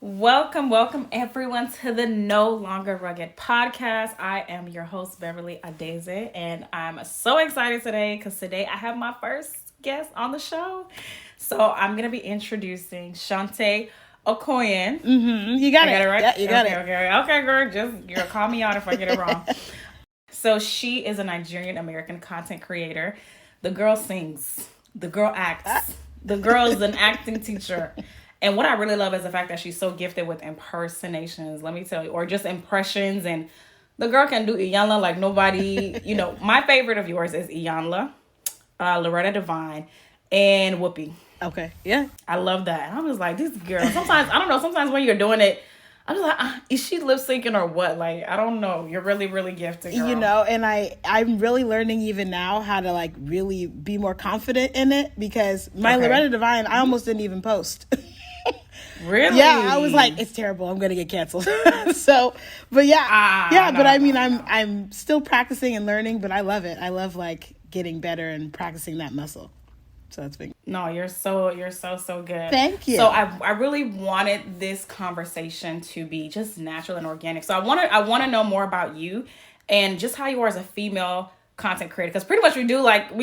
Welcome everyone to the No Longer Rugged podcast. I am your host, Beverly Adeze, and I'm so excited today because today I have my first guest on the show. So I'm going to be introducing Shonte Akognon. You got it. I got it right? Yeah, you got it. Okay, girl. Just girl, call me out if I get it wrong. So she is a Nigerian American content creator. The girl sings. The girl acts. The girl is an acting teacher. And what I really love is the fact that she's so gifted with impersonations, let me tell you, or just impressions. And the girl can do Iyanla like nobody. My favorite of yours is Iyanla, Loretta Devine, and Whoopi. Okay, yeah. I love that. And I was like, this girl, sometimes, I don't know, sometimes when you're doing it, I'm just like, is she lip syncing or what? Like, I don't know. You're really, really gifted, girl. And I'm really learning even now how to like really be more confident in it because my Loretta Devine, I almost didn't even post. Really? Yeah, I was like, it's terrible. I'm gonna get canceled. But I'm still practicing and learning, but I love it. I love like getting better and practicing that muscle. So that's big. No, you're so good. Thank you. So I really wanted this conversation to be just natural and organic. So I want to know more about you and just how you are as a female content creator, because pretty much we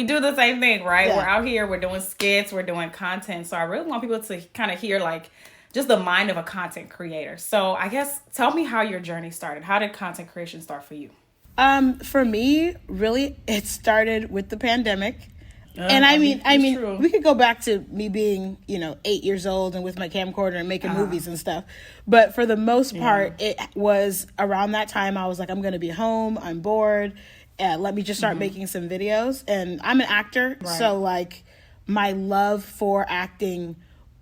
do the same thing, right? Yeah. We're out here, we're doing skits, we're doing content. So I really want people to kind of hear like just the mind of a content creator. So I guess tell me how your journey started. How did content creation start for you? For me, really, it started with the pandemic. And I mean, we could go back to me being, 8 years old and with my camcorder and making movies and stuff. But for the most part, it was around that time I was like, I'm going to be home. I'm bored. Let me just start making some videos. And I'm an actor. Right. So like my love for acting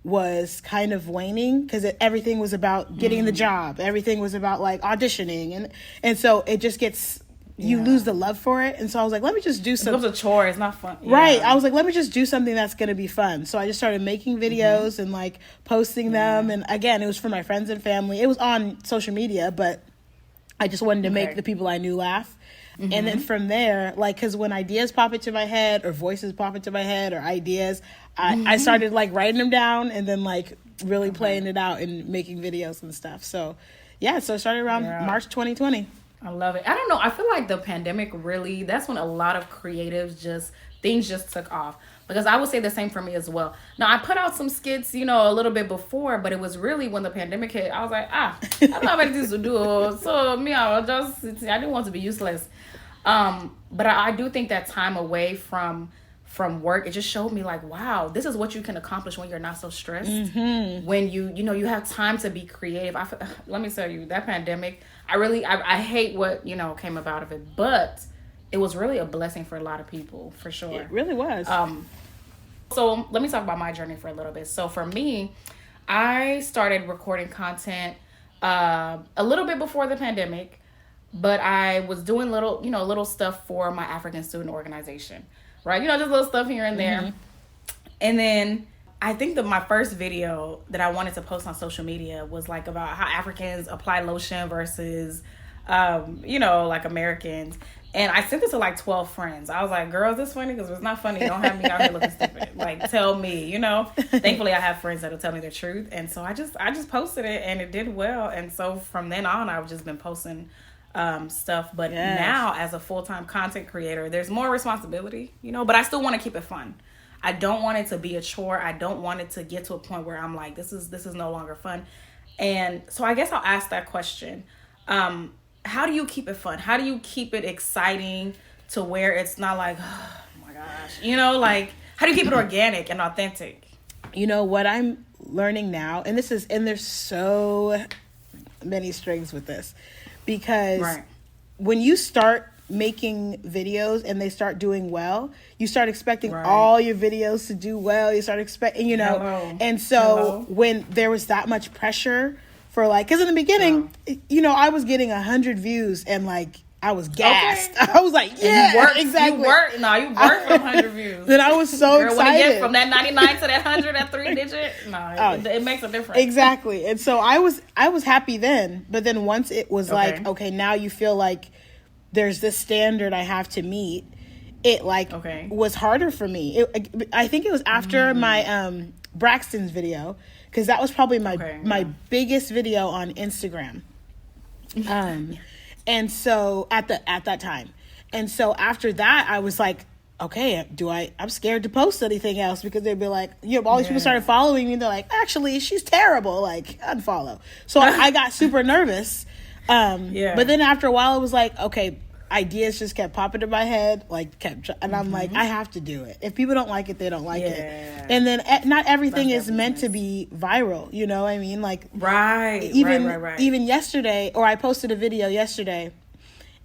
was kind of waning because everything was about getting the job. Everything was about like auditioning. And so it just gets... You lose the love for it. And so I was like, let me just do something. It becomes a chore. It's not fun. Yeah. Right. I was like, let me just do something that's going to be fun. So I just started making videos and like posting them. And again, it was for my friends and family. It was on social media, but I just wanted to make the people I knew laugh. And then from there, like, because when ideas pop into my head or voices pop into my head or ideas, I started like writing them down and then like really playing it out and making videos and stuff. So yeah, so I started around March 2020. I love it. I don't know. I feel like the pandemic really, that's when a lot of creatives things just took off. Because I would say the same for me as well. Now, I put out some skits, a little bit before, but it was really when the pandemic hit, I was like, I don't have anything to do. So, I didn't want to be useless. But I do think that time away from work, it just showed me like, wow, this is what you can accomplish when you're not so stressed. When you have time to be creative. Let me tell you, that pandemic, I hate what, came about of it, but it was really a blessing for a lot of people, for sure. It really was. So let me talk about my journey for a little bit. So for me, I started recording content a little bit before the pandemic, but I was doing little stuff for my African student organization, right? Just little stuff here and there. And then I think that my first video that I wanted to post on social media was like about how Africans apply lotion versus, like Americans. And I sent it to like 12 friends. I was like, girl, is this funny? Because if it's not funny, don't have me out here looking stupid. Like, tell me, Thankfully, I have friends that'll tell me the truth. And so I just posted it and it did well. And so from then on, I've just been posting stuff. But now as a full-time content creator, there's more responsibility, but I still want to keep it fun. I don't want it to be a chore. I don't want it to get to a point where I'm like, this is no longer fun. And so I guess I'll ask that question. How do you keep it fun? How do you keep it exciting to where it's not like, oh my gosh, like how do you keep it organic and authentic? What I'm learning now, and there's so many strings with this, because when you start making videos and they start doing well, you start expecting all your videos to do well. You start expecting, and so when there was that much pressure for like, because in the beginning, I was getting 100 views and like I was gassed. Okay. I was like, yeah, exactly. You worked for 100 views. Then I was so excited. When you get from that 99 to that 100, that 3-digit, it makes a difference. Exactly. And so I was happy then, but then once it was like, okay, now you feel like there's this standard I have to meet, it was harder for me. I think it was after my Braxton's video, because that was probably my biggest video on Instagram. And so at that time. And so after that, I was like, okay, I'm scared to post anything else, because they'd be like, all these people started following me and they're like, actually, she's terrible, like, unfollow. So I got super nervous. But then after a while, it was like, okay, ideas just kept popping in my head, and I'm like, I have to do it. If people don't like it, they don't like it. And then not everything is meant to be viral, you know what I mean? Like, even yesterday, or I posted a video yesterday,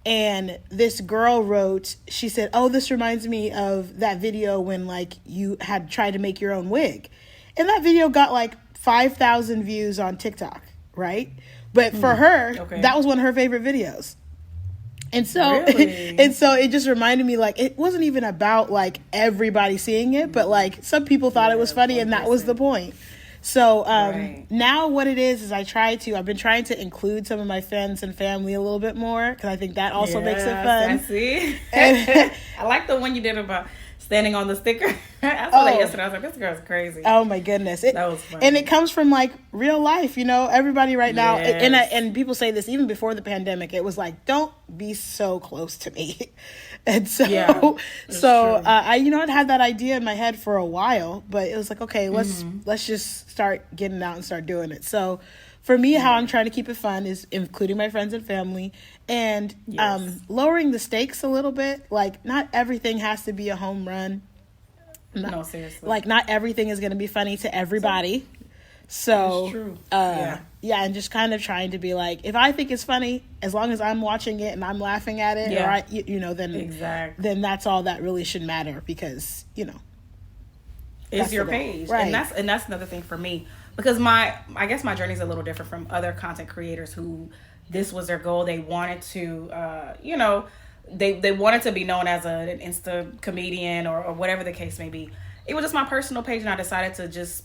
and this girl wrote, she said, oh, this reminds me of that video when, like, you had tried to make your own wig. And that video got like 5,000 views on TikTok, right? But for her, that was one of her favorite videos. And so, and so it just reminded me, like, it wasn't even about, like, everybody seeing it, but, like, some people thought it was funny, and that was the point. So now what it is I've been trying to include some of my friends and family a little bit more, because I think that also makes it fun. I see. I like the one you did about standing on the sticker. I saw that yesterday. I was like, this girl's crazy. Oh my goodness. That was funny. And it comes from, like, real life, everybody right now. And people say this even before the pandemic. It was like, don't be so close to me. And so, I I'd had that idea in my head for a while, but it was like, okay, let's just start getting out and start doing it. So for me, how I'm trying to keep it fun is including my friends and family, and lowering the stakes a little bit. Like, not everything has to be a home run. No, seriously. Like, not everything is going to be funny to everybody. So, true. And just kind of trying to be like, if I think it's funny, as long as I'm watching it and I'm laughing at it, then that's all that really should matter, because, it's your page. Right. And that's another thing for me, because I guess my journey is a little different from other content creators who this was their goal. They wanted to, they wanted to be known as an Insta comedian or whatever the case may be. It was just my personal page, and I decided to just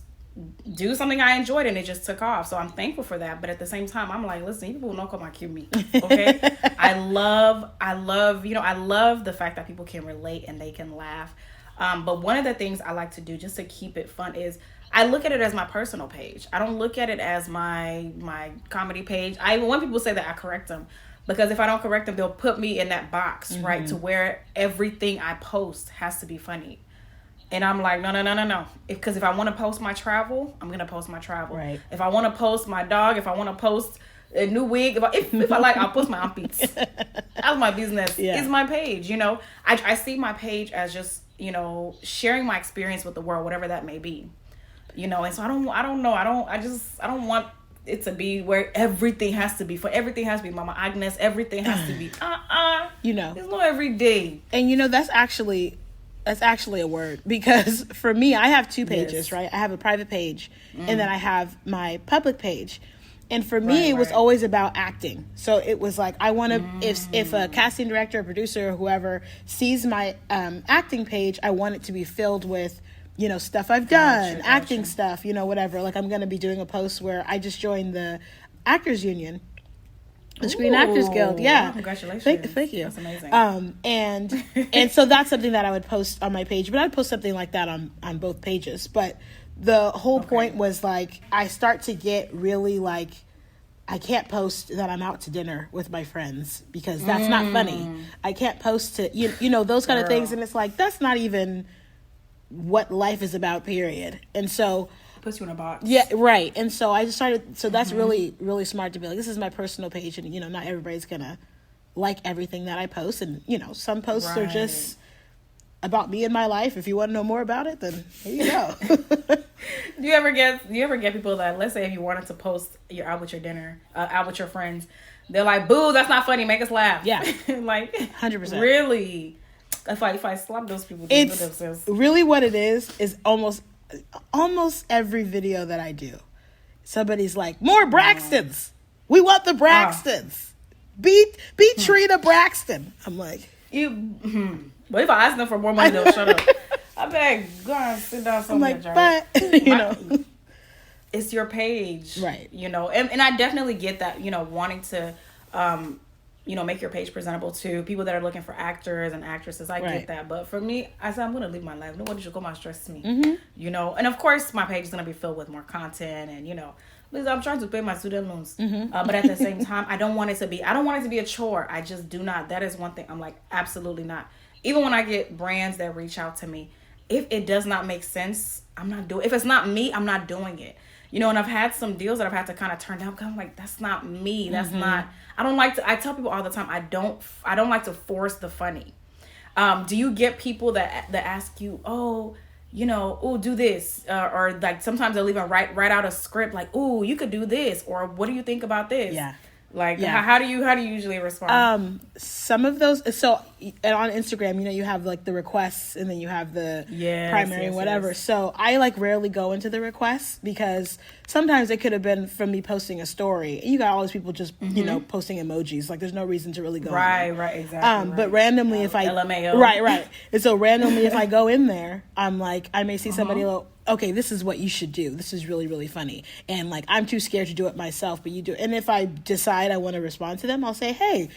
do something I enjoyed, and it just took off. So I'm thankful for that. But at the same time, I'm like, listen, people don't come cue me. Okay. I love, I love the fact that people can relate and they can laugh. But one of the things I like to do just to keep it fun is I look at it as my personal page. I don't look at it as my comedy page. When people say that, I correct them, because if I don't correct them, they'll put me in that box, right, to where everything I post has to be funny. And I'm like, no. Because if I want to post my travel, I'm going to post my travel. Right. If I want to post my dog, if I want to post a new wig, if I like, I'll post my armpits. That's my business. Yeah. It's my page, I see my page as just, sharing my experience with the world, whatever that may be. And so I don't want it to be where everything has to be. Everything has to be Mama Agnes. Everything has to be, There's no every day. And that's actually a word, because for me, I have two pages, right? I have a private page, and then I have my public page. And for me, it was always about acting. So it was like, I want to, if a casting director, or producer, or whoever sees my acting page, I want it to be filled with, stuff I've done, acting stuff, whatever. Like, I'm going to be doing a post where I just joined the Actors Union. The Screen Actors Guild, yeah. Wow, congratulations! Thank you. That's amazing. And so that's something that I would post on my page, but I'd post something like that on both pages. But the whole point was, like, I start to get really, like, I can't post that I'm out to dinner with my friends, because that's not funny. I can't post to those kind of things, and it's like, that's not even what life is about, period. And so puts you in a box. Yeah, right. And so I just started, so that's really, really smart to be like, this is my personal page, and, not everybody's going to like everything that I post. And, some posts are just about me and my life. If you want to know more about it, then here you go. Do you ever get people that, let's say if you wanted to post you're out with your dinner, out with your friends, they're like, boo, that's not funny, make us laugh. Yeah. Like, 100%. Really? If I slap those people, it's really what it is almost every video that I do, somebody's like, more Braxtons. We want the Braxtons. Beat Trina Braxton. I'm like, but if I ask them for more money, they'll shut up. I beg, go and sit down somewhere. I'm like, but it's your page, right? And I definitely get that, wanting to make your page presentable to people that are looking for actors and actresses. I get that. But for me, I said, I'm going to live my life. Nobody should come and stress me. And of course, my page is going to be filled with more content and, because I'm trying to pay my student loans. But at the same time, I don't want it to be a chore. I just do not. That is one thing. I'm like, absolutely not. Even when I get brands that reach out to me, if it does not make sense, I'm not doing it. If it's not me, I'm not doing it. And I've had some deals that I've had to kind of turn down because I'm like, that's not me. That's not, I don't like to, I tell people all the time, I don't like to force the funny. Do you get people that ask you, do this, or like sometimes they'll even write out a script like, oh, you could do this, or what do you think about this? Yeah. Like, how do you usually respond? Some of those, so and on Instagram, you have like the requests and then you have the primary and whatever. Yes. So I like rarely go into the requests because sometimes it could have been from me posting a story. You got all these people just, posting emojis. Like there's no reason to really go in there. Right, exactly. But randomly if I... LMAO. Right. And so randomly if I go in there, I'm like, I may see somebody okay, this is what you should do. This is really, really funny. And like, I'm too scared to do it myself, but you do it. And if I decide I want to respond to them, I'll say, hey,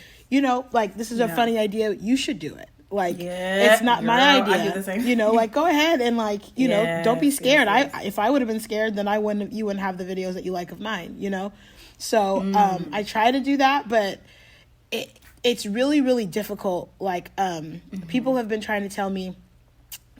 like, this is a funny idea. You should do it. Like, it's not my idea. I do the same. Like, go ahead and like, don't be scared. Yes. If I would have been scared, then you wouldn't have the videos that you like of mine, So, I try to do that, but it's really, really difficult. Like, people have been trying to tell me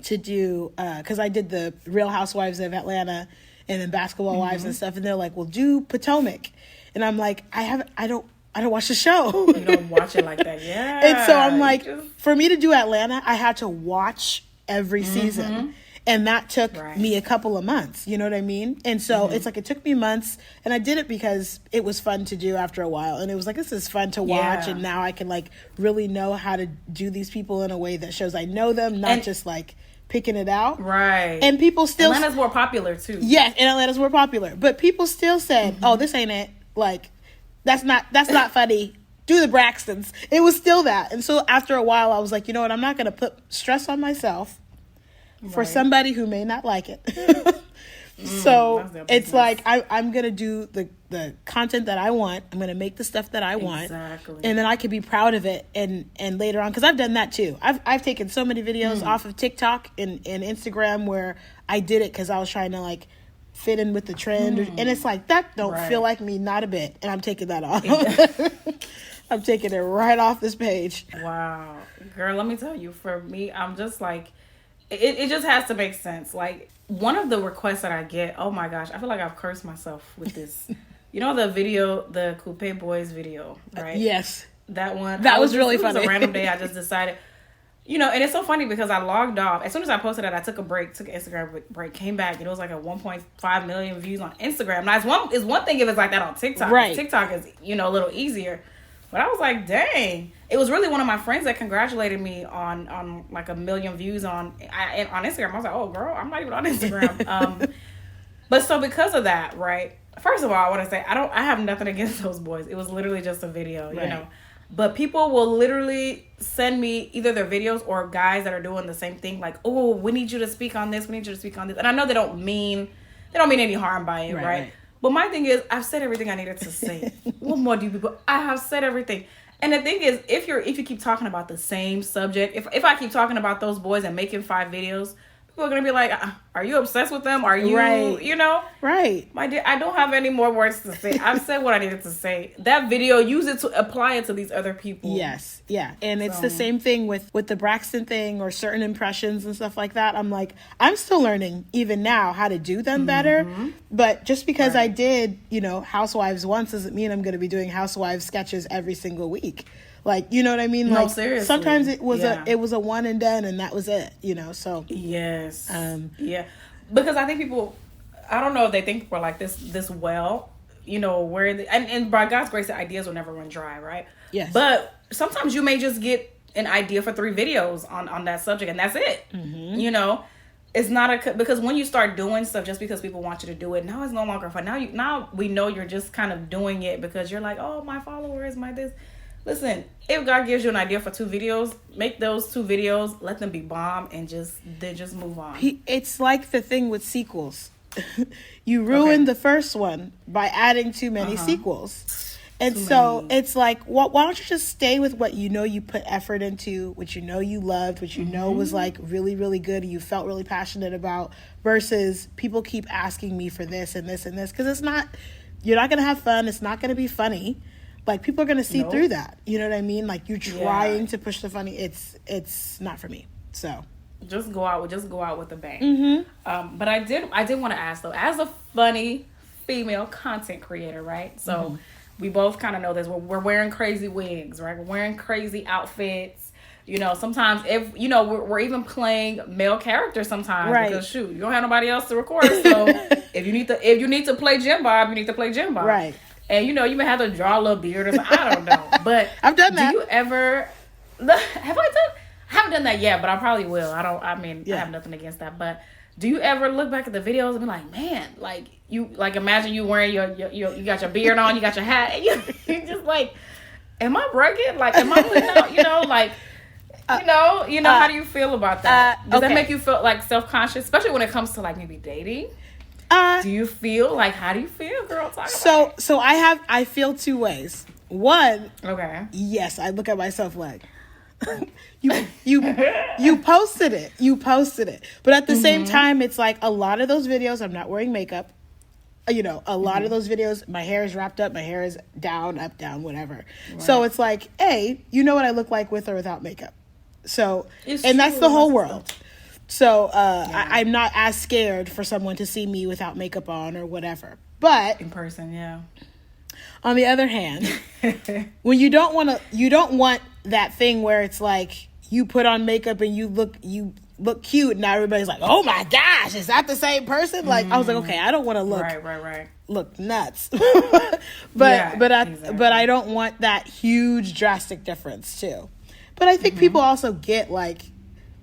to do, because I did the Real Housewives of Atlanta and then Basketball Wives and stuff, and they're like, well, do Potomac. And I'm like, I don't watch the show. You don't watch it like that, yeah. And so I'm like, for me to do Atlanta, I had to watch every season. And that took me a couple of months, you know what I mean? And so it's like, it took me months, and I did it because it was fun to do after a while. And it was like, this is fun to watch. And now I can like really know how to do these people in a way that shows I know them, not just like picking it out. Right. And people still... Atlanta's more popular too. Yes, and Atlanta's more popular. But people still said, oh, this ain't it. Like, that's not funny. Do the Braxtons. It was still that. And so after a while, I was like, you know what? I'm not going to put stress on myself for somebody who may not like it. So it's like, I'm going to do the content that I want. I'm going to make the stuff that I want. Exactly. And then I could be proud of it. And later on, because I've done that too. I've taken so many videos off of TikTok and Instagram where I did it because I was trying to like fit in with the trend. And it's like, that don't feel like me, not a bit. And I'm taking that off. I'm taking it right off this page. Wow. Girl, let me tell you, for me, I'm just like, it just has to make sense. Like, one of the requests that I get, oh my gosh, I feel like I've cursed myself with this. The video, the Coupe Boys video, right? Yes. That one. That was really funny. It was a random day. I just decided, and it's so funny because I logged off. As soon as I posted it, I took a break, took an Instagram break, came back, and it was like a 1.5 million views on Instagram. Now, it's one thing if it's like that on TikTok. Right. TikTok is, a little easier. But I was like, dang. It was really one of my friends that congratulated me on like 1 million views on Instagram. I was like, oh, girl, I'm not even on Instagram. But so because of that, right? First of all, I want to say, I have nothing against those boys. It was literally just a video, But people will literally send me either their videos or guys that are doing the same thing. Like, oh, we need you to speak on this. We need you to speak on this. And I know they don't mean any harm by it, right? But my thing is, I've said everything I needed to say. What more do you people? I have said everything. And the thing is, if you keep talking about the same subject, if I keep talking about those boys and making 5 videos, people are going to be like, are you obsessed with them? Are you, Right. My dear, I don't have any more words to say. I've said what I needed to say. That video, use it to apply it to these other people. Yes. Yeah. And it's the same thing with the Braxton thing or certain impressions and stuff like that. I'm like, I'm still learning even now how to do them better. But just because I did, Housewives once doesn't mean I'm going to be doing Housewives sketches every single week. Like, you know what I mean? No, like, seriously. Sometimes it was a one and done, and that was it, so. Yes. Yeah. Because I think people, I don't know if they think we're like this well, where, and by God's grace, the ideas will never run dry, right? Yes. But sometimes you may just get an idea for 3 videos on that subject, and that's it. It's not because when you start doing stuff just because people want you to do it, now it's no longer fun. Now we know you're just kind of doing it because you're like, oh, my followers, my this. Listen, if God gives you an idea for 2 videos, make those 2 videos, let them be bomb, and just move on. It's like the thing with sequels. You ruin the first one by adding too many sequels. And so it's like, why don't you just stay with what you know you put effort into, which you know you loved, which you know was like really, really good and you felt really passionate about, versus people keep asking me for this and this and this. Because it's not, you're not going to have fun. It's not going to be funny. Like, people are going to see through that. You know what I mean? Like, you're trying to push the funny. It's not for me. So just go out with a bang. But I did want to ask though, as a funny female content creator, right? So we both kind of know this. We're wearing crazy wigs, right? We're wearing crazy outfits. You know, sometimes if you know we're even playing male characters sometimes, right? Because shoot, you don't have nobody else to record. So if you need to play Jim Bob, you need to play Jim Bob, right? And you know, you may have to draw a little beard or something. I don't know, but I've done that. Do you ever? Have I done? I haven't done that yet, but I probably will. I have nothing against that. But do you ever look back at the videos and be like, man, like imagine you wearing your you got your beard on, you got your hat, and you're just like, am I rugged? Like, am I putting out? You know, like, you know, how do you feel about that? Does that make you feel like self-conscious, especially when it comes to like maybe dating? Do you feel like, how do you feel, girl? So I feel two ways. One, yes, I look at myself like, you posted it, but at the same time, it's like a lot of those videos I'm not wearing makeup. You know, a lot of those videos, my hair is wrapped up, my hair is down, up, down, whatever. Right. So it's like, you know what I look like with or without makeup. So, that's the whole world. So I'm not as scared for someone to see me without makeup on or whatever. But in person, yeah. On the other hand, when you don't want that thing where it's like you put on makeup and you look cute and now everybody's like, oh my gosh, is that the same person? Like, I was like, okay, I don't want to look nuts. but I don't want that huge drastic difference too. But I think people also get like,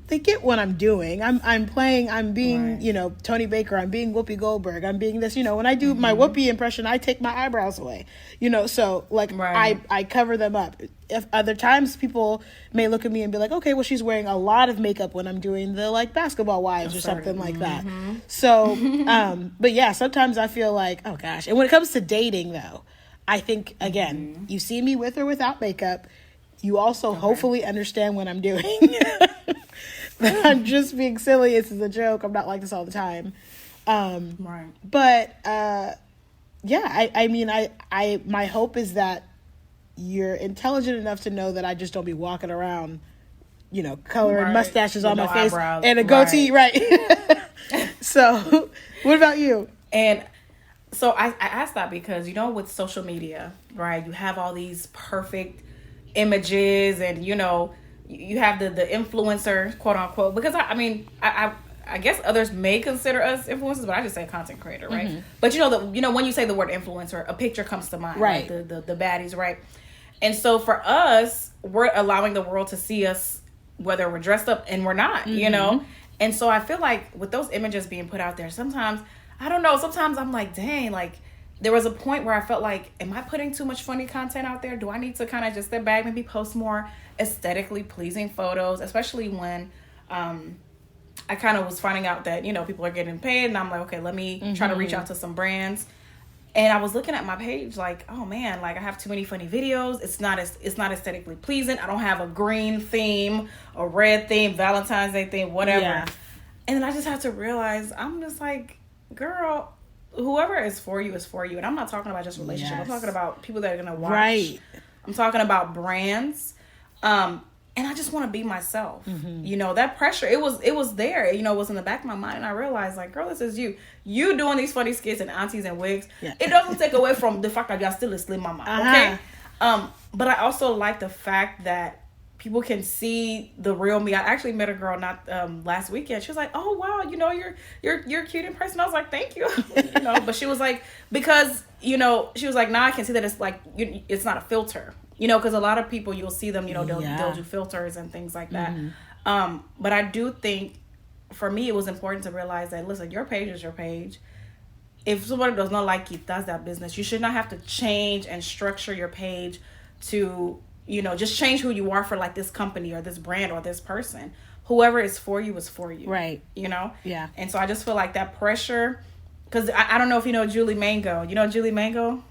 they get what I'm doing. I'm playing, I'm being, you know, Tony Baker, I'm being Whoopi Goldberg, I'm being this, you know, when I do my Whoopi impression, I take my eyebrows away, you know, so like I cover them up. If other times people may look at me and be like, okay, well, she's wearing a lot of makeup when I'm doing the like Basketball Wives or something like that. So, but yeah, sometimes I feel like, oh gosh. And when it comes to dating though, I think again, you see me with or without makeup, you also hopefully understand what I'm doing. I'm just being silly. This is a joke. I'm not like this all the time. But yeah, I mean, my hope is that you're intelligent enough to know that I just don't be walking around, you know, coloring mustaches on my face eyebrows. And a goatee, right? So, what about you? And so I asked that because, you know, with social media, right, you have all these perfect images and, you know, you have the influencer, quote unquote, because I guess others may consider us influencers, but I just say content creator, right? But you know when you say the word influencer, a picture comes to mind, right? The baddies, right? And so for us, we're allowing the world to see us whether we're dressed up and we're not, you know? And so I feel like with those images being put out there, sometimes, I don't know, sometimes I'm like, dang, like, there was a point where I felt like, am I putting too much funny content out there? Do I need to kind of just step back, maybe post more aesthetically pleasing photos, especially when I kind of was finding out that, you know, people are getting paid, and I'm like, okay, let me try to reach out to some brands. And I was looking at my page like, oh man, like I have too many funny videos. It's not aesthetically pleasing. I don't have a green theme, a red theme, Valentine's Day theme, whatever. Yeah. And then I just have to realize, I'm just like, girl, whoever is for you is for you. And I'm not talking about just relationships. Yes. I'm talking about people that are going to watch. Right. I'm talking about brands. And I just want to be myself. You know, that pressure, it was there. You know, it was in the back of my mind. And I realized, like, girl, this is you. You doing these funny skits and aunties and wigs. Yeah. It doesn't take away from the fact that y'all still a slim mama. Okay? But I also like the fact that people can see the real me. I actually met a girl not last weekend. She was like, "Oh wow, you know, you're cute in person." I was like, "Thank you," you know. But she was like, because you know, she was like, "Now I can see that it's like it's not a filter, you know, because a lot of people you'll see them, you know, they'll do filters and things like that." But I do think for me it was important to realize that listen, your page is your page. If somebody does not like you, that's that business. You should not have to change and structure your page to, you know, just change who you are for like this company or this brand or this person. Whoever is for you is for you. Right. You know? Yeah. And so I just feel like that pressure, because I don't know if you know Julie Mango. You know Julie Mango?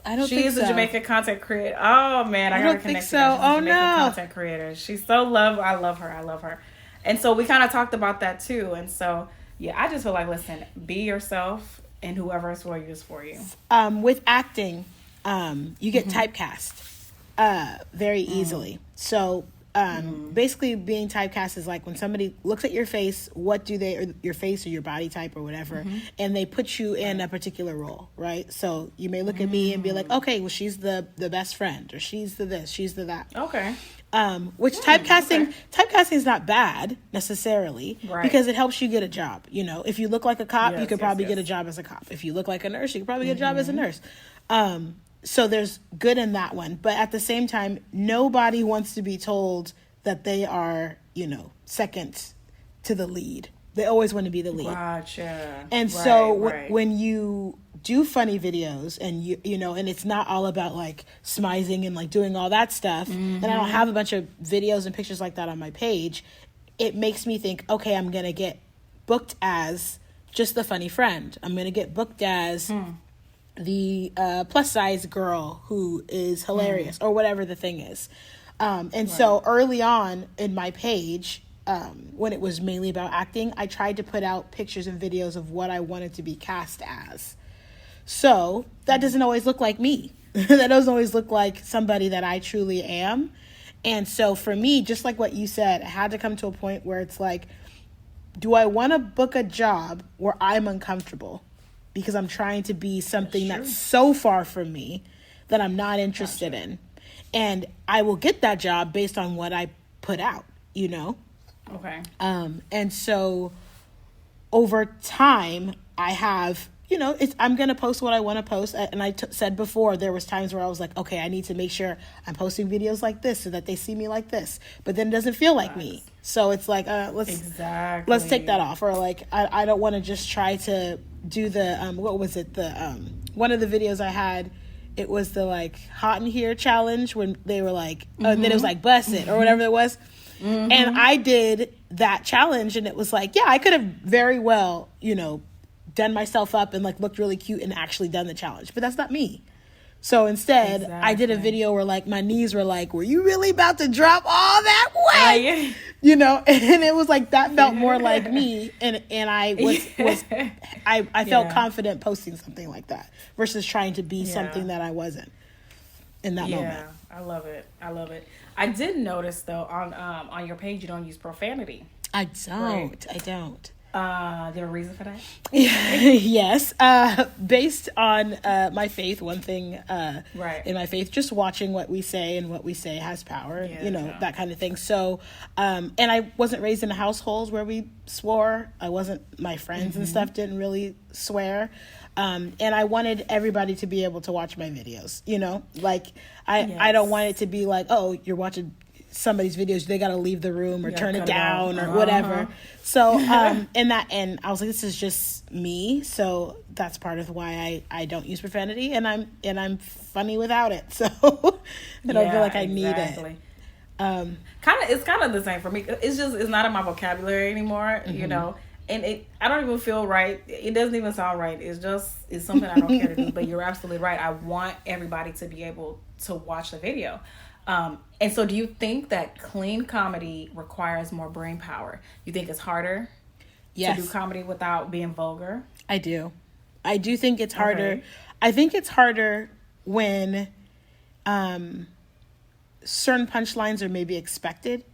I don't she think is so. a Jamaican content creator. Oh man, I gotta connect to her. She's a Jamaican content creator. She's so I love her. And so we kind of talked about that too. And so yeah, I just feel like, listen, be yourself, and whoever is for you is for you. With acting, you get typecast very easily. So basically being typecast is like when somebody looks at your face, or your face or your body type or whatever, and they put you in a particular role, right? So you may look at me and be like, okay, well, she's the best friend, or she's the this, she's the that. Okay. Which typecasting is not bad necessarily, because it helps you get a job. You know, if you look like a cop, you could probably get a job as a cop. If you look like a nurse, you could probably get a job as a nurse. So there's good in that one. But at the same time, nobody wants to be told that they are, second to the lead. They always want to be the lead. Gotcha. And when you do funny videos and and it's not all about like smizing and like doing all that stuff, and I don't have a bunch of videos and pictures like that on my page, it makes me think, okay, I'm going to get booked as just the funny friend. I'm going to get booked as the plus size girl who is hilarious, or whatever the thing is. So early on in my page, when it was mainly about acting, I tried to put out pictures and videos of what I wanted to be cast as. So that doesn't always look like me. That doesn't always look like somebody that I truly am. And so for me, just like what you said, I had to come to a point where it's like, do I want to book a job where I'm uncomfortable because I'm trying to be something that's so far from me that I'm not interested in? And I will get that job based on what I put out, Okay. And so over time, I have, I'm going to post what I want to post. And I said before, there was times where I was like, okay, I need to make sure I'm posting videos like this so that they see me like this. But then it doesn't feel like me. So it's like, let's take that off. Or like, I don't want to just try to do the, what was it? The, one of the videos I had, it was the like hot in here challenge when they were like, and then it was like bust it or whatever it was. And I did that challenge, and it was like, yeah, I could have very well, done myself up and like looked really cute and actually done the challenge, but that's not me. So instead, I did a video where like my knees were like, were you really about to drop all that weight? And it was like, that felt more like me. And I I felt confident posting something like that versus trying to be something that I wasn't in that moment. Yeah, I love it. I did notice though on your page, you don't use profanity. I don't. Is there a reason for that? Yes. Based on my faith, one thing in my faith, just watching what we say, and what we say has power, that kind of thing. So, and I wasn't raised in a household where we swore. My friends and stuff didn't really swear. And I wanted everybody to be able to watch my videos, like I don't want it to be like, oh, you're watching somebody's videos, they got to leave the room or turn it down or whatever. So, and I was like, this is just me. So that's part of why I don't use profanity, and I'm funny without it. So I don't feel like I need it. It's kind of the same for me. It's not in my vocabulary anymore, and I don't even feel right. It doesn't even sound right. It's something I don't care to do. But you're absolutely right. I want everybody to be able to watch the video. And so do you think that clean comedy requires more brain power? You think it's harder to do comedy without being vulgar? I do think it's harder. Okay. I think it's harder when certain punchlines are maybe expected.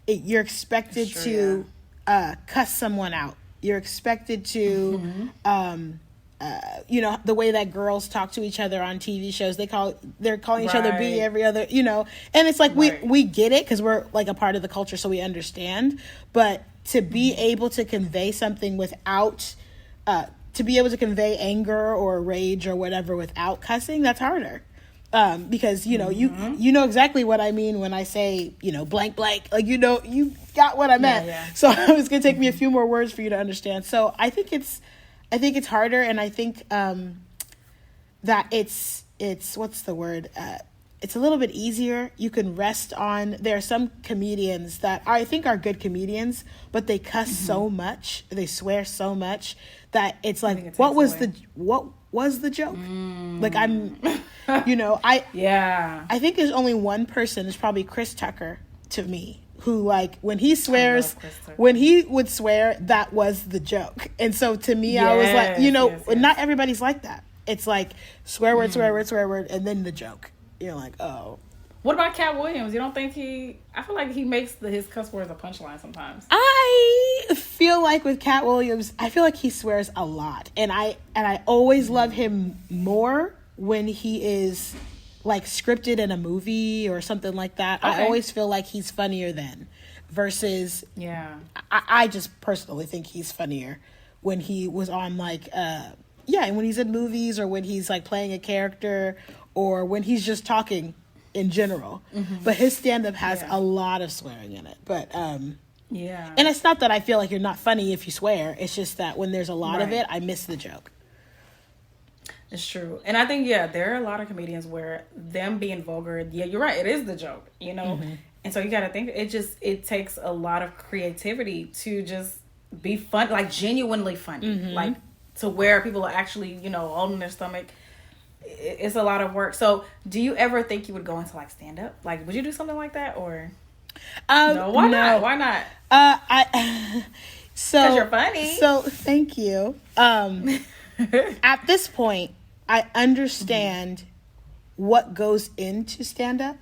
You're expected to cuss someone out. You're expected to the way that girls talk to each other on TV shows, they're calling each other B every other, and it's like, we get it because we're like a part of the culture, so we understand. But to be able to convey something without, to be able to convey anger or rage or whatever without cussing, that's harder. Because, you know exactly what I mean when I say, blank, like, you got what I meant. Yeah. So it's going to take me a few more words for you to understand. So I think it's harder, and I think that it's what's the word? It's a little bit easier. You can rest on. There are some comedians that I think are good comedians, but they cuss so much, they swear so much that it's like, what was the joke. Like I'm, you know, I think there's only one person, it's probably Chris Tucker to me, who like when he swears, when he would swear, that was the joke. And so to me, I was like, you know, not everybody's like that. It's like swear word, swear word, swear word, and then the joke. You're like, oh. What about Cat Williams? You don't think I feel like he makes his cuss words a punchline sometimes. I feel like with Cat Williams, I feel like he swears a lot. And I always love him more when he is like scripted in a movie or something like that. Okay. I always feel like he's funnier then versus, I just personally think he's funnier when he was on like, when he's in movies or when he's like playing a character or when he's just talking in general. But his stand-up has a lot of swearing in it. But and it's not that I feel like you're not funny if you swear. It's just that when there's a lot of it, I miss the joke. It's true. And I think there are a lot of comedians where them being vulgar, you're right, it is the joke, you know. And so you got to think it takes a lot of creativity to just be fun, like genuinely funny, like to where people are actually, you know, holding their stomach. It's a lot of work. So do you ever think you would go into like stand up? Like, would you do something like that or no? Why not? Why not? So 'cause you're funny. So thank you. At this point, I understand what goes into stand up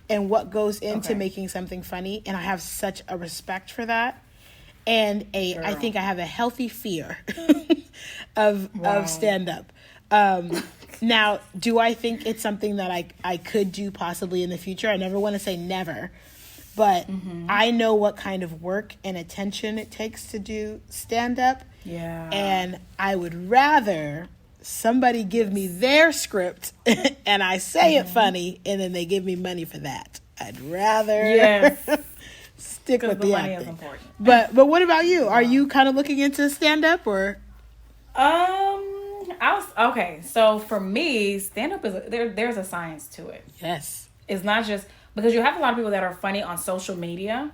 and what goes into making something funny, and I have such a respect for that. And I think I have a healthy fear of stand up. Now, do I think it's something that I could do possibly in the future? I never want to say never, but I know what kind of work and attention it takes to do stand-up. Yeah. And I would rather somebody give me their script and I say it funny and then they give me money for that. I'd rather stick with the money acting. is important. But what about you? Are you kind of looking into stand-up or? So for me, stand-up is there's a science to it. Yes. It's not just because you have a lot of people that are funny on social media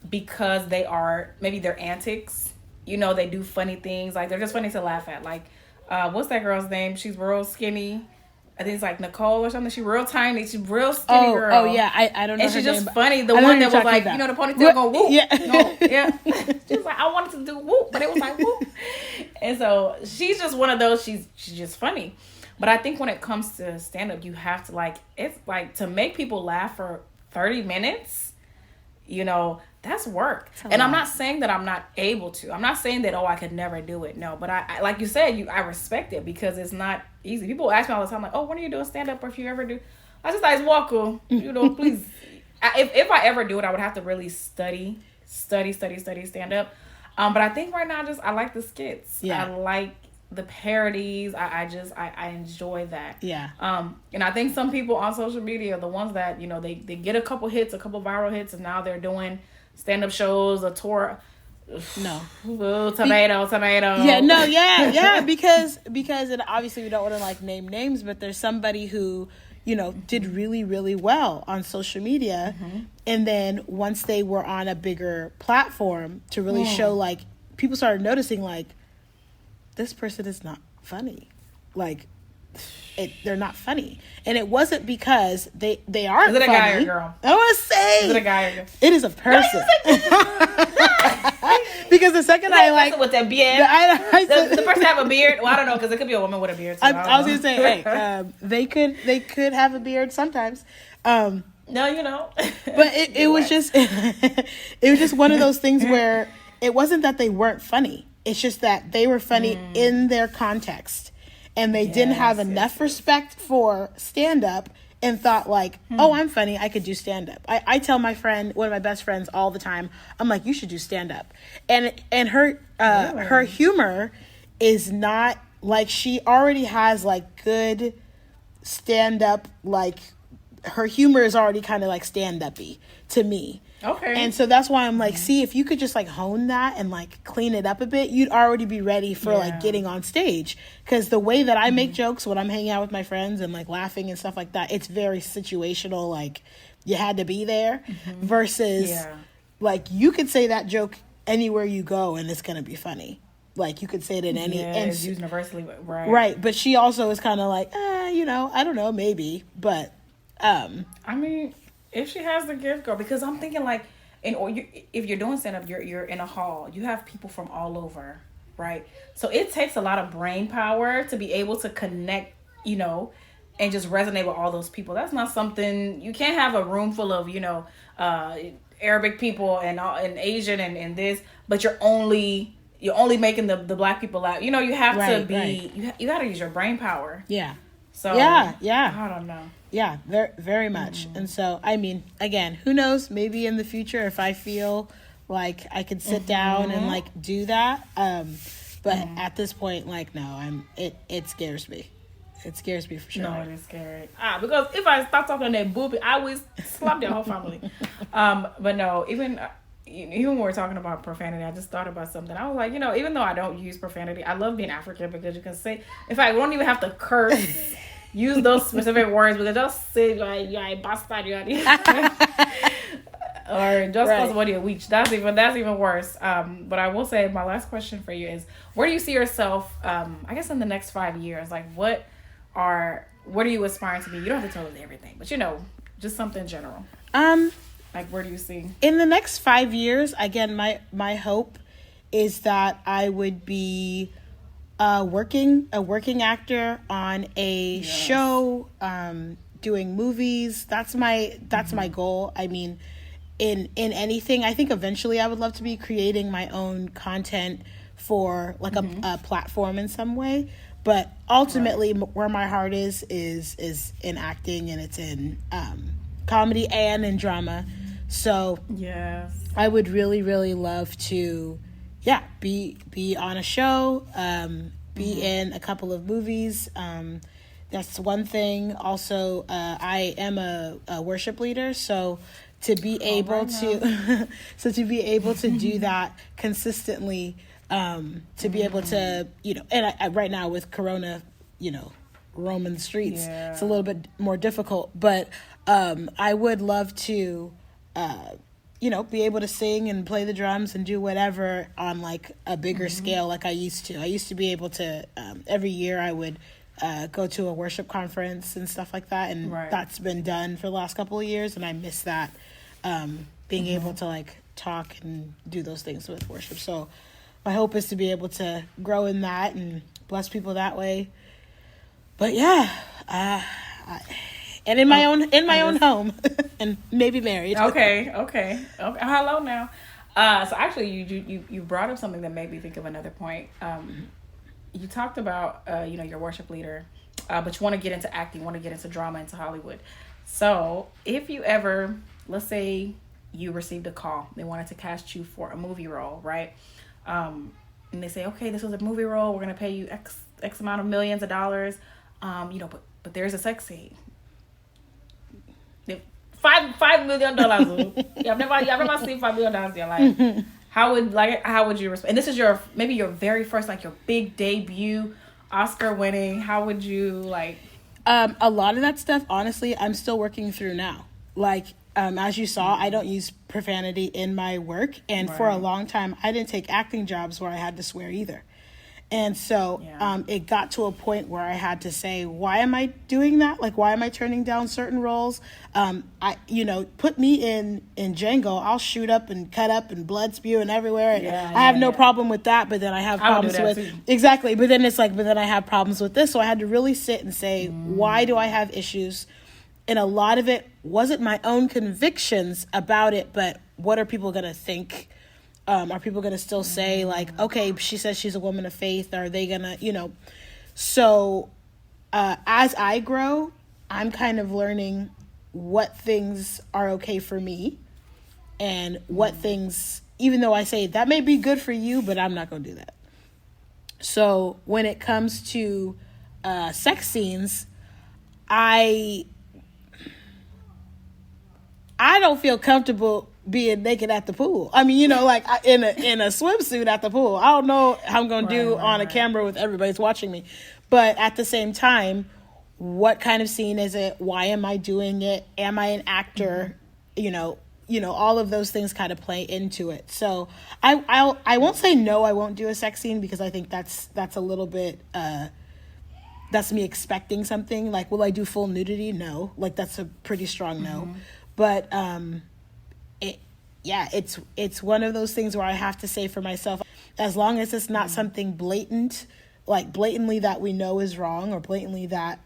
because they are maybe their antics. You know, they do funny things. Like they're just funny to laugh at. Like, what's that girl's name? She's real skinny. I think it's like Nicole or something. She's real tiny. She's real skinny girl. Oh yeah, I don't know. And she's her just name, funny. The one that was like, you know, the ponytail go whoop. Yeah. No, yeah. She was like, I wanted to do whoop, but it was like whoop. And so she's just one of those. She's just funny. But I think when it comes to stand up, you have to like, it's like to make people laugh for 30 minutes, you know, that's work. And I'm not saying that I'm not able to. I'm not saying that, I could never do it. No, but I like you said, I respect it because it's not easy. People ask me all the time, like, when are you doing stand up? Or if you ever do, I just like, welcome, you know, please. If I ever do it, I would have to really study stand up. But I think right now, I like the skits. Yeah. I like the parodies. I enjoy that. Yeah. And I think some people on social media, the ones that, you know, they get a couple viral hits, and now they're doing stand-up shows, a tour. No. Ooh, tomato. Yeah, no, yeah, because and obviously we don't want to like name names, but there's somebody who, you know, did really, really well on social media. And then once they were on a bigger platform to really show, like, people started noticing, like, this person is not funny. Like, they're not funny. And it wasn't because they aren't funny. Is it a guy or a girl? I want to say. Is it a guy or a girl? It is a person. Because the second I like. With that beard. Does the person have a beard? Well, I don't know, because it could be a woman with a beard. So I was going to say, hey, they could have a beard sometimes. No, you know. But it was just, it was just one of those things where it wasn't that they weren't funny. It's just that they were funny in their context. And they didn't have enough respect for stand-up and thought like, I'm funny, I could do stand-up. I tell my friend, one of my best friends all the time, I'm like, you should do stand-up. And her humor is not, like, she already has, like, good stand-up, like, her humor is already kind of, like, stand-up-y to me. Okay. And so that's why I'm like, see, if you could just like hone that and like clean it up a bit, you'd already be ready for like getting on stage. Because the way that I make jokes when I'm hanging out with my friends and like laughing and stuff like that, it's very situational. Like, you had to be there versus like you could say that joke anywhere you go and it's going to be funny. like you could say it in any. Yeah, it's used universally, right? Right, but she also is kind of like, you know, I don't know, maybe, but. I mean, if she has the gift, girl, because I'm thinking like, if you're doing stand up, you're in a hall, you have people from all over, right? So it takes a lot of brain power to be able to connect, you know, and just resonate with all those people. That's not something you can't have a room full of, you know, Arabic people and Asian and this, but you're only making the black people laugh. You know, you have to be you got to use your brain power. Yeah. So yeah, I don't know. Yeah, very, very much. And so, I mean, again, who knows? Maybe in the future, if I feel like I could sit down and like do that. But at this point, like, no, it scares me. It scares me for sure. No, it is scary. Because if I start talking that booby, I always slap their whole family. But no, even when we're talking about profanity, I just thought about something. I was like, you know, even though I don't use profanity, I love being African because you can say, in fact, we don't even have to curse, use those specific words, because just say, like, you're a bastard, you're or just cause somebody a witch. That's even worse. But I will say, my last question for you is, where do you see yourself, I guess in the next 5 years? Like, what are you aspiring to be? You don't have to tell us everything, but you know, just something general. Like, where do you see? In the next 5 years, again, my hope is that I would be a working actor on a show, doing movies. That's my goal. I mean, in anything, I think eventually I would love to be creating my own content for like a platform in some way. But ultimately, where my heart is in acting, and it's in comedy and in drama. So yes, I would really, really love to, be on a show, be in a couple of movies. That's one thing. Also, I am a worship leader, so to be able to do that consistently. To be able to, you know, and I, right now with Corona, you know, roaming the streets, it's a little bit more difficult, but I would love to, you know, be able to sing and play the drums and do whatever on like a bigger scale like I used to. I used to be able to, every year I would go to a worship conference and stuff like that, and that's been done for the last couple of years, and I miss that, being able to like talk and do those things with worship. So my hope is to be able to grow in that and bless people that way. But and in my own home, and maybe married. Okay. Hello now. So actually, you brought up something that made me think of another point. You talked about you know, your worship leader, but you want to get into acting, want to get into drama, into Hollywood. So if you ever, let's say, you received a call, they wanted to cast you for a movie role, right? And they say, okay, this was a movie role, we're gonna pay you X amount of millions of dollars, you know, but there's a sex scene. $5 million. Y'all never seen $5 million in your life. How would you respond? And this is maybe your very first, like, your big debut, Oscar winning. How would you like? A lot of that stuff, honestly, I'm still working through now. Like, as you saw, I don't use profanity in my work. And for a long time, I didn't take acting jobs where I had to swear either. And so it got to a point where I had to say, why am I doing that? Like, why am I turning down certain roles? Put me in Django. I'll shoot up and cut up and blood spewing everywhere. And I have no problem with that. But then I have problems with... Exactly. But then it's like, but then I have problems with this. So I had to really sit and say, why do I have issues? And a lot of it wasn't my own convictions about it, but what are people going to think? Are people going to still say, like, okay, she says she's a woman of faith? Are they going to, you know? So as I grow, I'm kind of learning what things are okay for me and what things, even though I say that may be good for you, but I'm not going to do that. So when it comes to sex scenes, I don't feel comfortable being naked at the pool. I mean, you know, like in a swimsuit at the pool. I don't know how I'm going to do on a camera with everybody's watching me. But at the same time, what kind of scene is it? Why am I doing it? Am I an actor? You know, all of those things kind of play into it. So I won't say no, I won't do a sex scene, because I think that's a little bit, that's me expecting something. Like, will I do full nudity? No. Like, that's a pretty strong no. But it's one of those things where I have to say for myself, as long as it's not something blatant, like blatantly that we know is wrong, or blatantly that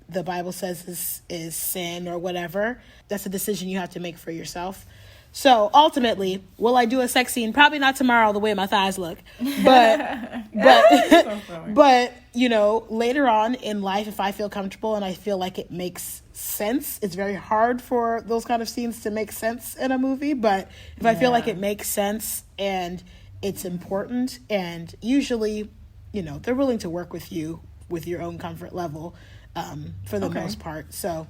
the Bible says is sin or whatever, that's a decision you have to make for yourself. So ultimately, will I do a sex scene? Probably not tomorrow, the way my thighs look, but but later on in life, if I feel comfortable and I feel like it makes sense. It's very hard for those kind of scenes to make sense in a movie, but if I feel like it makes sense and it's important, and usually they're willing to work with you with your own comfort level, for the most part. So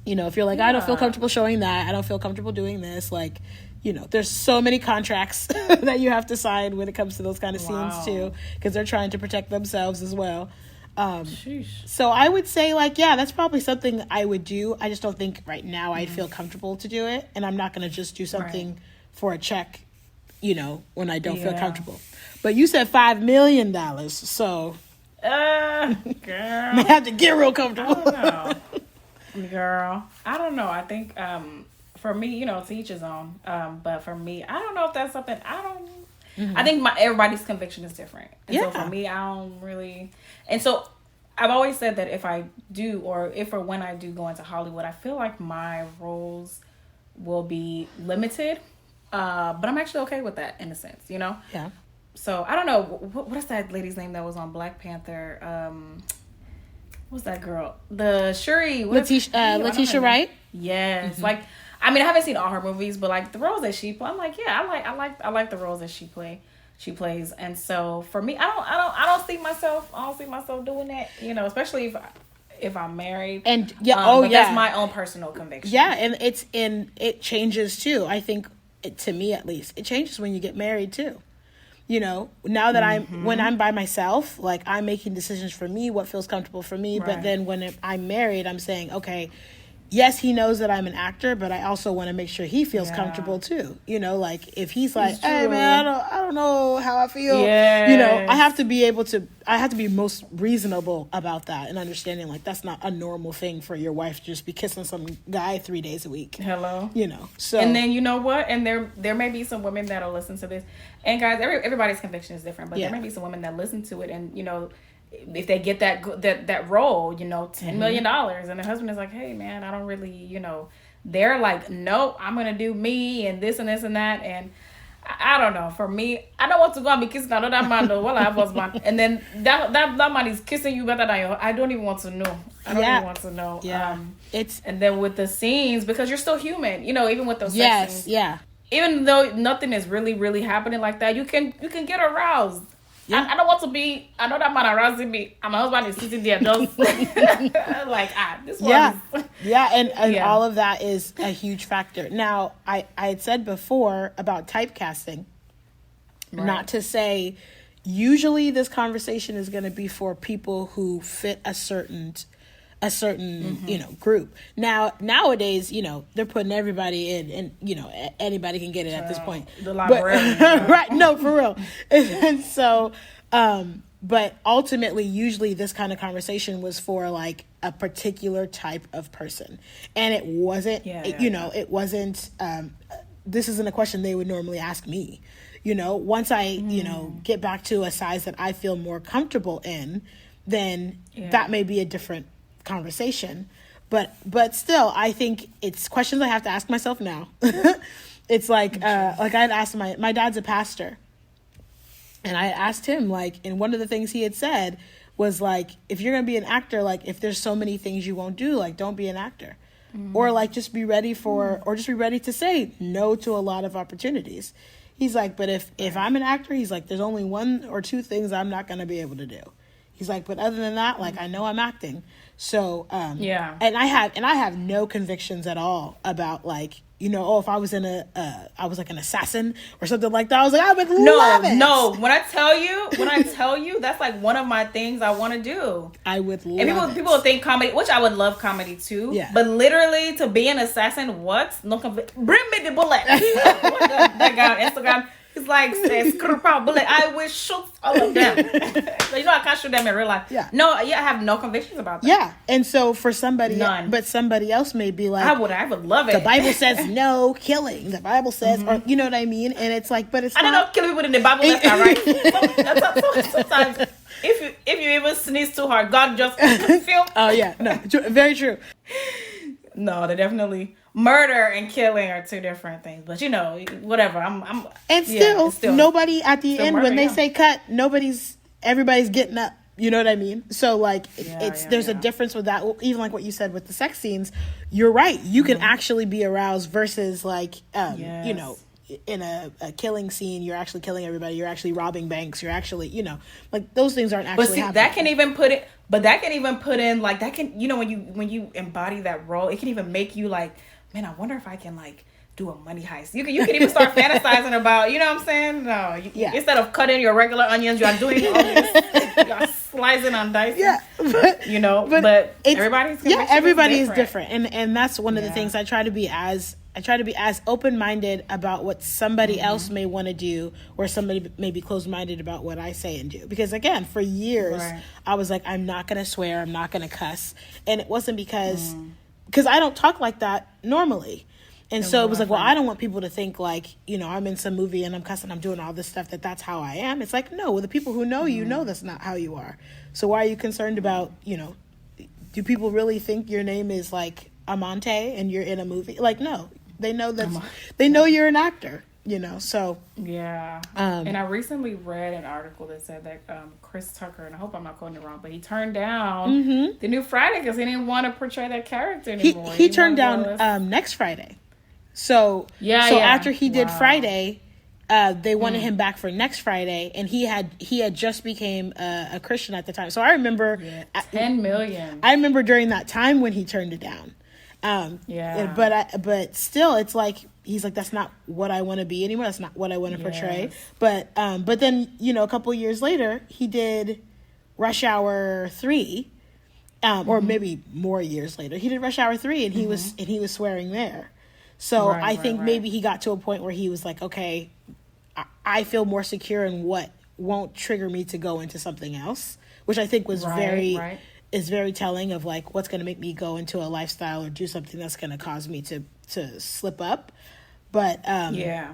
if you're like, I don't feel comfortable showing that, I don't feel comfortable doing this, like, there's so many contracts that you have to sign when it comes to those kind of scenes too, because they're trying to protect themselves as well. So I would say, like, that's probably something I would do. I just don't think right now I'd feel comfortable to do it, and I'm not going to just do something for a check, when I don't feel comfortable. But you said $5 million, so girl, may have to get real comfortable. I don't know. Girl, I don't know. I think for me, to each his own. But for me, I don't know if that's something I don't. I think everybody's conviction is different. And so for me, I don't really. And so I've always said that if I do, or if or when I do go into Hollywood, I feel like my roles will be limited. But I'm actually okay with that in a sense, Yeah. So I don't know. What is that lady's name that was on Black Panther? What's that girl? The Shuri. Letitia Wright? Yes. Like, I mean, I haven't seen all her movies, but like the roles that she plays, I'm like, I like the roles that she plays. And so for me, I don't see myself doing that, especially if I'm married. And that's my own personal conviction. Yeah, and it changes too. I think to me at least, it changes when you get married too. Now that when I'm by myself, like, I'm making decisions for me, what feels comfortable for me. Right. But then when I'm married, I'm saying, okay, yes, he knows that I'm an actor, but I also want to make sure he feels comfortable too. Like, if he's like, hey man, I don't know how I feel. Yes. I have to be most reasonable about that, and understanding, like, that's not a normal thing for your wife to just be kissing some guy 3 days a week. Hello. So. And then, you know what? And there may be some women that'll listen to this. And guys, everybody's conviction is different, but there may be some women that listen to it, and, if they get that role, $10 million, and the husband is like, hey man, I don't really, they're like, nope, I'm gonna do me and this and this and that, and I don't know. For me, I don't want to go and be kissing another man though while I have husband, and then that man is kissing you better than I don't even want to know. I don't even want to know. Yeah, and then with the scenes, because you're still human, even with those sex scenes. Yeah. Even though nothing is really, really happening like that, you can get aroused. Yeah. I don't want to be. I know that man arousing me, and my husband is sitting there just like, this one. Yeah, and all of that is a huge factor. Now, I had said before about typecasting, not to say. Usually, this conversation is going to be for people who fit a certain group. Now nowadays, they're putting everybody in, and anybody can get it at this point. The librarian, right? No, for real. And so, but ultimately, usually this kind of conversation was for like a particular type of person, and it wasn't. It wasn't. This isn't a question they would normally ask me. Once I get back to a size that I feel more comfortable in, then that may be a different conversation, but still, I think it's questions I have to ask myself now. It's like I'd asked my dad's a pastor, and I asked him, like, and one of the things he had said was, like, if you're gonna be an actor, like, if there's so many things you won't do, like, don't be an actor. Or like just be ready to say no to a lot of opportunities. He's like, but if I'm an actor, he's like, there's only 1 or 2 things I'm not gonna be able to do. He's like, but other than that, like, I know I'm acting. So, yeah. and I have no convictions at all about like, you know, oh, if I was I was like an assassin or something like that. I was like, I would love it. No. When I tell you, that's like one of my things I want to do. I would love it. And people think comedy, which I would love comedy too. Yeah. But literally to be an assassin, what? No, bring me the bullet. That guy on Instagram. He's like, screw bullet. I will shoot all of them. So, you know, I can't shoot them in real life. Yeah. No, I have no convictions about that. Yeah. And so for somebody, None. But somebody else may be like, I would love it. The Bible says no killing. The Bible says, or you know what I mean? And it's like, but it's I don't know, killing people in the Bible left and right. Sometimes, if you even sneeze too hard, God just feel. Oh yeah, no, very true. No, they definitely. Murder and killing are two different things, but you know, whatever. And still nobody at the end when they say cut, everybody's getting up. You know what I mean? So like, there's a difference with that. Even like what you said with the sex scenes, you're right. You can actually be aroused versus like, you know, in a killing scene, you're actually killing everybody. You're actually robbing banks. You're actually, you know, like those things aren't actually. But see, happening. that can even put in like that can, you know, when you embody that role, it can even make you like, man, I wonder if I can like do a money heist. You can even start fantasizing about, you know what I'm saying? No, instead of cutting your regular onions, you are doing all this, you are slicing and dicing. Yeah, you know, but everybody is different, and that's one of the things I try to be as open-minded about what somebody else may want to do, or somebody may be closed-minded about what I say and do. Because again, for years, I was like, I'm not going to swear, I'm not going to cuss, and it wasn't because I don't talk like that normally. And so it was like, well, I don't want people to think like, you know, I'm in some movie and I'm cussing, I'm doing all this stuff, that's how I am. It's like, no, the people who know you know that's not how you are. So why are you concerned about, you know, do people really think your name is like Amante and you're in a movie? Like, no, they know they know you're an actor, you know, so. Yeah. And I recently read an article that said that Chris Tucker, and I hope I'm not quoting it wrong, but he turned down the new Friday because he didn't want to portray that character anymore. He turned down next Friday. So after he did Friday, they wanted him back for next Friday, and he had just became a Christian at the time. So I remember 10 million. I remember during that time when he turned it down. But still, it's like he's like, that's not what I want to be anymore. That's not what I want to portray. But then, you know, a couple of years later, he did Rush Hour 3, or maybe more years later, he did Rush Hour 3, and he was swearing there. So I think maybe he got to a point where he was like, okay, I feel more secure in what won't trigger me to go into something else, which I think was is very telling of like what's going to make me go into a lifestyle or do something that's going to cause me to slip up. But that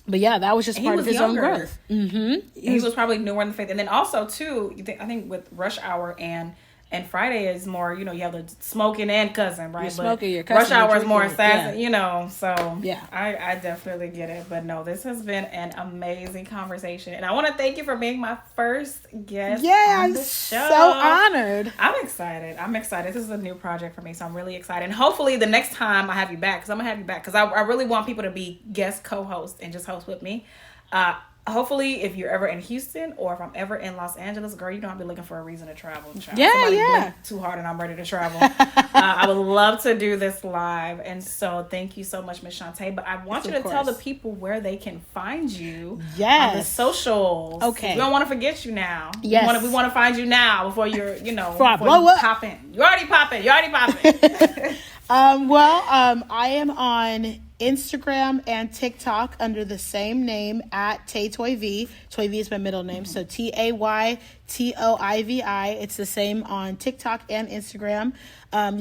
was just part of his own growth. He was probably newer in the faith, and then also too, I think with Rush Hour and Friday is more, you know, you have the smoking and cussing, right? You're smoking, you're cussing, Rush Hour is more assassin, you know, so yeah. I definitely get it. But no, this has been an amazing conversation. And I want to thank you for being my first guest on the show. So honored. I'm excited. This is a new project for me, so I'm really excited. And hopefully the next time I have you back, because I'm going to have you back, because I really want people to be guest co-hosts and just host with me. Hopefully, if you're ever in Houston or if I'm ever in Los Angeles, girl, you know I'll be looking for a reason to travel. Somebody blink too hard and I'm ready to travel. I would love to do this live. And so thank you so much, Miss Shonte. But I want you to tell the people where they can find you on the socials. Okay. We don't want to forget you now. Yes. We want to find you now before you're, before I blow up. Popping. You're already popping. I am on Instagram and TikTok under the same name at Taytoiv. Toiv is my middle name, so Taytoivi. It's the same on TikTok and Instagram.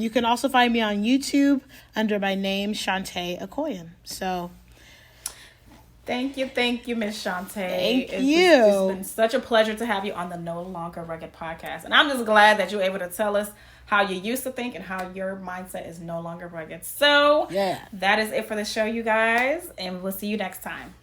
You can also find me on YouTube under my name, Shonte Akognon. So Thank you, Miss Shonte. Thank you. It's been such a pleasure to have you on the No Longer Rugged podcast. And I'm just glad that you're able to tell us how you used to think and how your mindset is no longer rugged. So that is it for the show, you guys. And we'll see you next time.